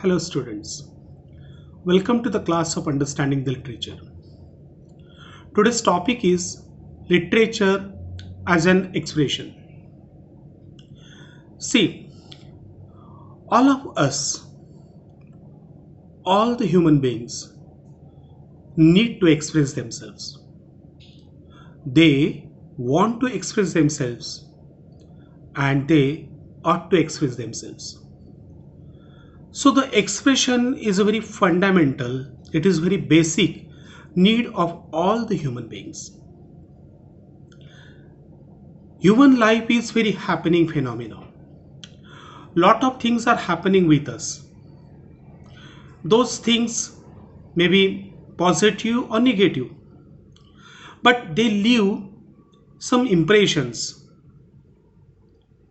Hello students, welcome to the class of Understanding the Literature. Today's topic is literature as an expression. See, all of us, all the human beings need to express themselves. They want to express themselves and they ought to express themselves. So the expression is a very fundamental, it is very basic need of all the human beings. Human life is very happening phenomenon. Lot of things are happening with us. Those things may be positive or negative, but they leave some impressions.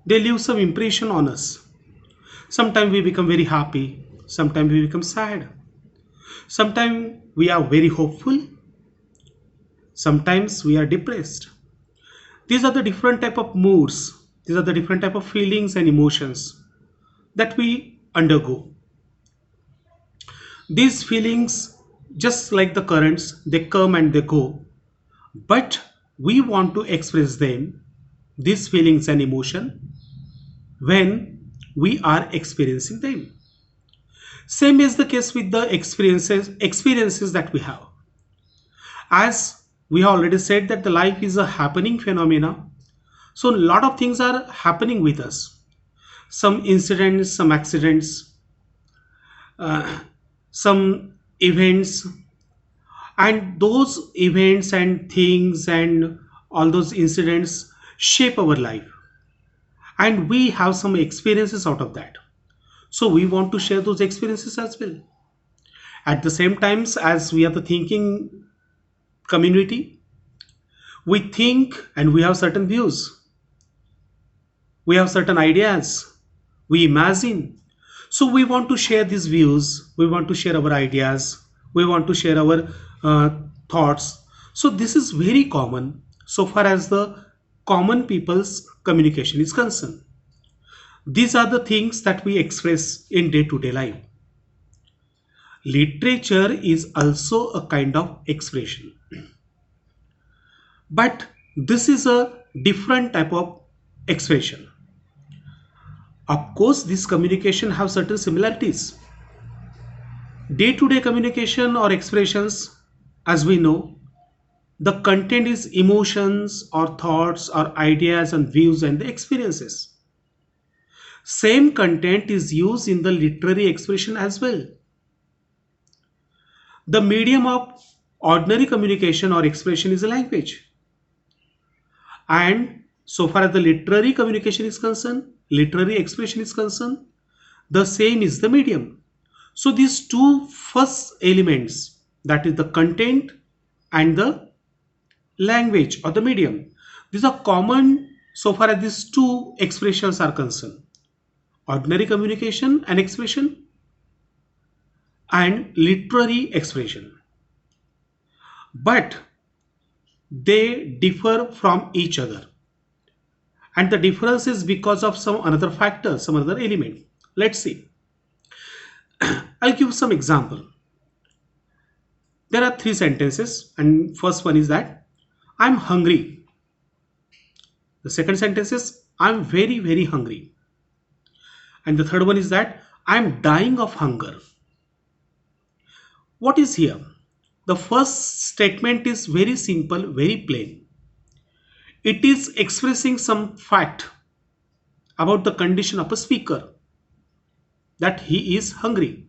They leave some impression on us. Sometimes we become very happy, sometimes we become sad. Sometimes we are very hopeful, sometimes we are depressed. These are the different type of moods, these are the different type of feelings and emotions that we undergo. These feelings, just like the currents, they come and they go, but we want to express them, these feelings and emotion, when we are experiencing them. Same is the case with the experiences that we have. As we have already said that the life is a happening phenomena, so a lot of things are happening with us. Some incidents, some accidents, some events, and those events and things and all those incidents shape our life, and we have some experiences out of that, so we want to share those experiences as well. At the same times, as we are the thinking community, we think and we have certain views, we have certain ideas, we imagine, so we want to share these views, we want to share our ideas, we want to share our uh, thoughts. So this is very common so far as the common people's communication is concerned. These are the things that we express in day-to-day life. Literature is also a kind of expression, but this is a different type of expression. Of course, this communication have certain similarities. Day-to-day communication or expressions, as we know, the content is emotions or thoughts or ideas and views and the experiences. Same content is used in the literary expression as well. The medium of ordinary communication or expression is a language. And so far as the literary communication is concerned, literary expression is concerned, the same is the medium. So these two first elements, that is the content and the language or the medium, these are common so far as these two expressions are concerned. Ordinary communication and expression and literary expression. But they differ from each other. And the difference is because of some another factor, some other element. Let's see. I'll give some example. There are three sentences, and first one is that I'm hungry. The second sentence is I'm very, very hungry. And the third one is that I'm dying of hunger. What is here? The first statement is very simple, very plain. It is expressing some fact about the condition of a speaker, that he is hungry.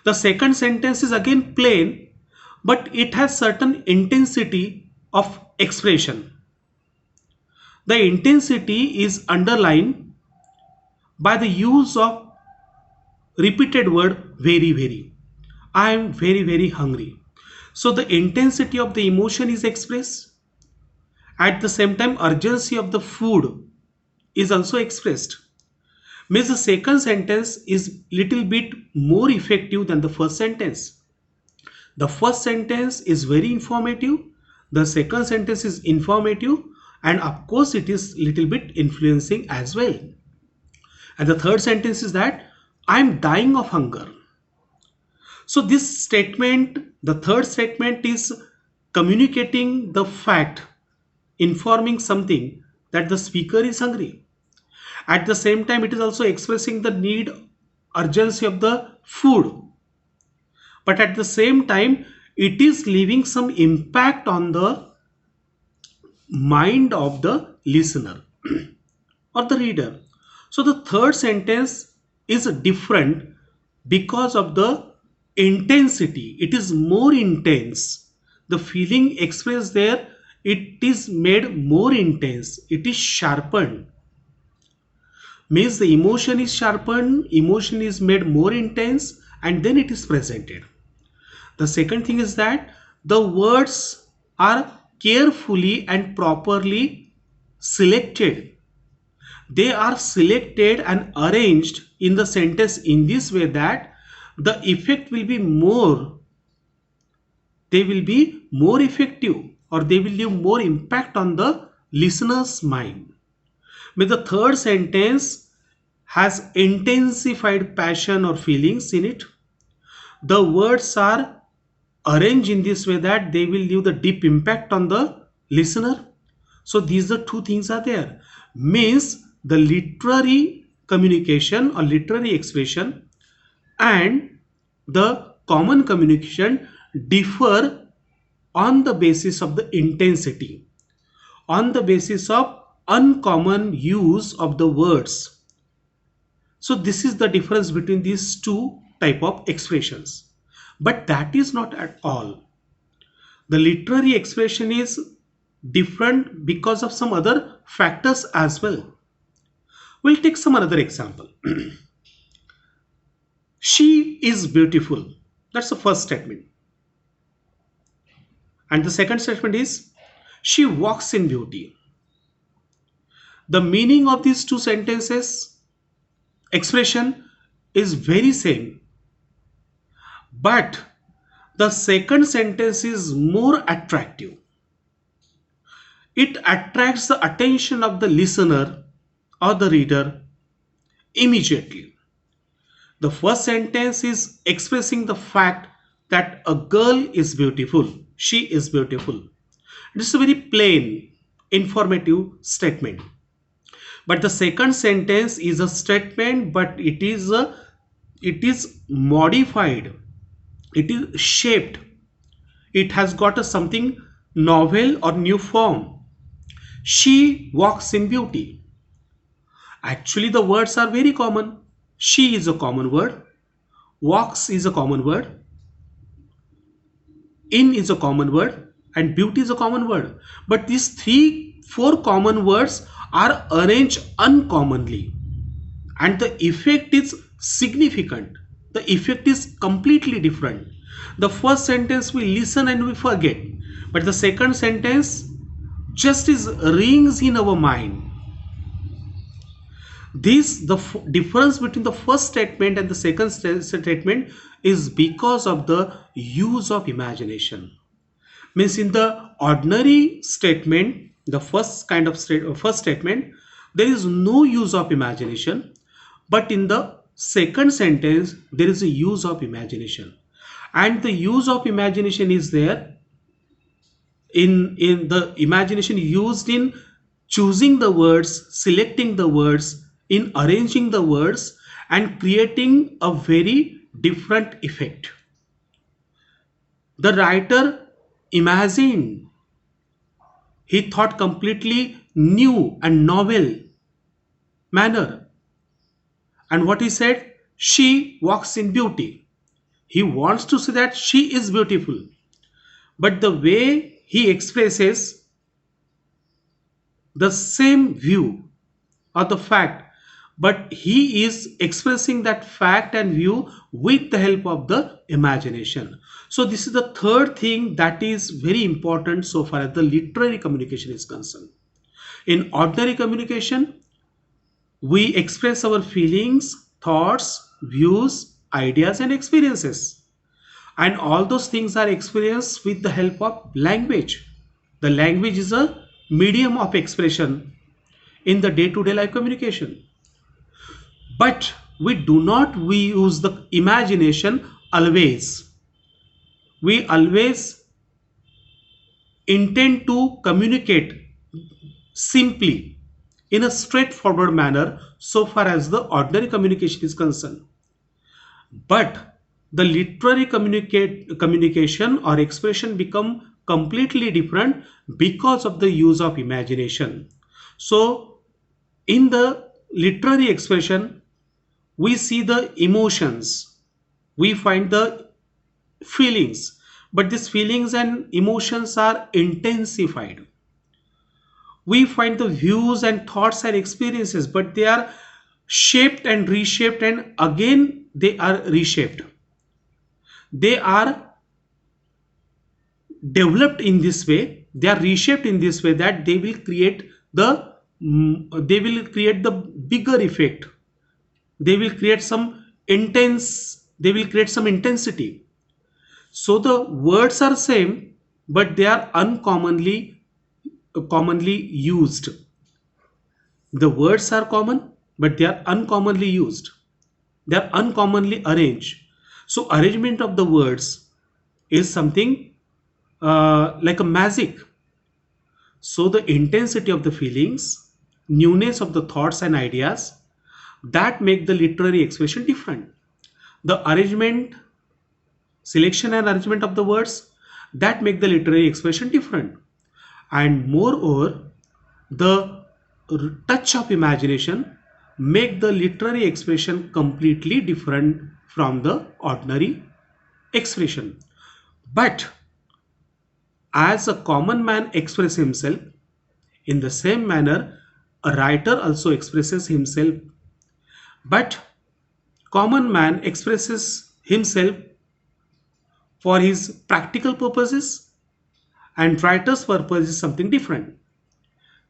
The second sentence is again plain, but it has certain intensity of expression. The intensity is underlined by the use of repeated word very, very. I am very, very hungry. So the intensity of the emotion is expressed. At the same time, urgency of the food is also expressed. Means the second sentence is little bit more effective than the first sentence. The first sentence is very informative, the second sentence is informative, and of course it is little bit influencing as well. And the third sentence is that I'm dying of hunger. So this statement, the third statement, is communicating the fact, informing something that the speaker is hungry. At the same time, it is also expressing the need, urgency of the food. But at the same time, it is leaving some impact on the mind of the listener or the reader. So the third sentence is different because of the intensity. It is more intense. The feeling expressed there, it is made more intense. It is sharpened. Means the emotion is sharpened, emotion is made more intense, and then it is presented. The second thing is that the words are carefully and properly selected. They are selected and arranged in the sentence in this way that the effect will be more, they will be more effective, or they will leave more impact on the listener's mind. But the third sentence has intensified passion or feelings in it. The words are arranged in this way that they will leave the deep impact on the listener. So these are two things are there. Means the literary communication or literary expression and the common communication differ on the basis of the intensity, on the basis of uncommon use of the words. So this is the difference between these two type of expressions. But that is not at all. The literary expression is different because of some other factors as well. We'll take some another example. She is beautiful. That's the first statement. And the second statement is she walks in beauty. The meaning of these two sentences expression is very same, but the second sentence is more attractive. It attracts the attention of the listener or the reader immediately. The first sentence is expressing the fact that a girl is beautiful. She is beautiful. It is a very plain, informative statement. But the second sentence is a statement, but it is modified. It is shaped. It has got a something novel or new form. She walks in beauty. Actually, the words are very common. She is a common word. Walks is a common word. In is a common word. And beauty is a common word. But these three, four common words are arranged uncommonly. And the effect is significant. The effect is completely different. The first sentence we listen and we forget. But the second sentence just is rings in our mind. This the difference between the first statement and the second statement is because of the use of imagination. Means in the ordinary statement, the first kind of first statement, there is no use of imagination, but in the second sentence there is a use of imagination, and the use of imagination is there in the imagination used in choosing the words, selecting the words, in arranging the words and creating a very different effect. The writer imagined, he thought completely new and novel manner. And what he said, she walks in beauty. He wants to say that she is beautiful. But the way he expresses the same view or the fact, but he is expressing that fact and view with the help of the imagination. So this is the third thing that is very important so far as the literary communication is concerned. In ordinary communication, we express our feelings, thoughts, views, ideas and experiences, and all those things are experienced with the help of language. The language is a medium of expression in the day-to-day life communication. But we use the imagination always. We always intend to communicate simply in a straightforward manner so far as the ordinary communication is concerned. But the literary communication or expression become completely different because of the use of imagination. So in the literary expression, we see the emotions, we find the feelings, but these feelings and emotions are intensified. We find the views and thoughts and experiences, but they are shaped and reshaped, and again they are reshaped. They are developed in this way, they are reshaped in this way that they will create the bigger effect. They will create some they will create some intensity. So the words are same, but they are commonly used. The words are common, but they are uncommonly used. They are uncommonly arranged. So arrangement of the words is something like a magic. So the intensity of the feelings, newness of the thoughts and ideas, that make the literary expression different. The arrangement, selection and arrangement of the words, that make the literary expression different. And moreover, the touch of imagination make the literary expression completely different from the ordinary expression. But as a common man expresses himself, in the same manner a writer also expresses himself. But common man expresses himself for his practical purposes, and writer's purpose is something different.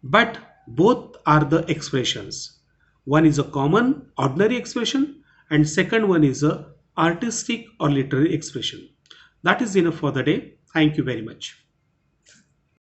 But both are the expressions. One is a common ordinary expression, and second one is a artistic or literary expression. That is enough for the day. Thank you very much.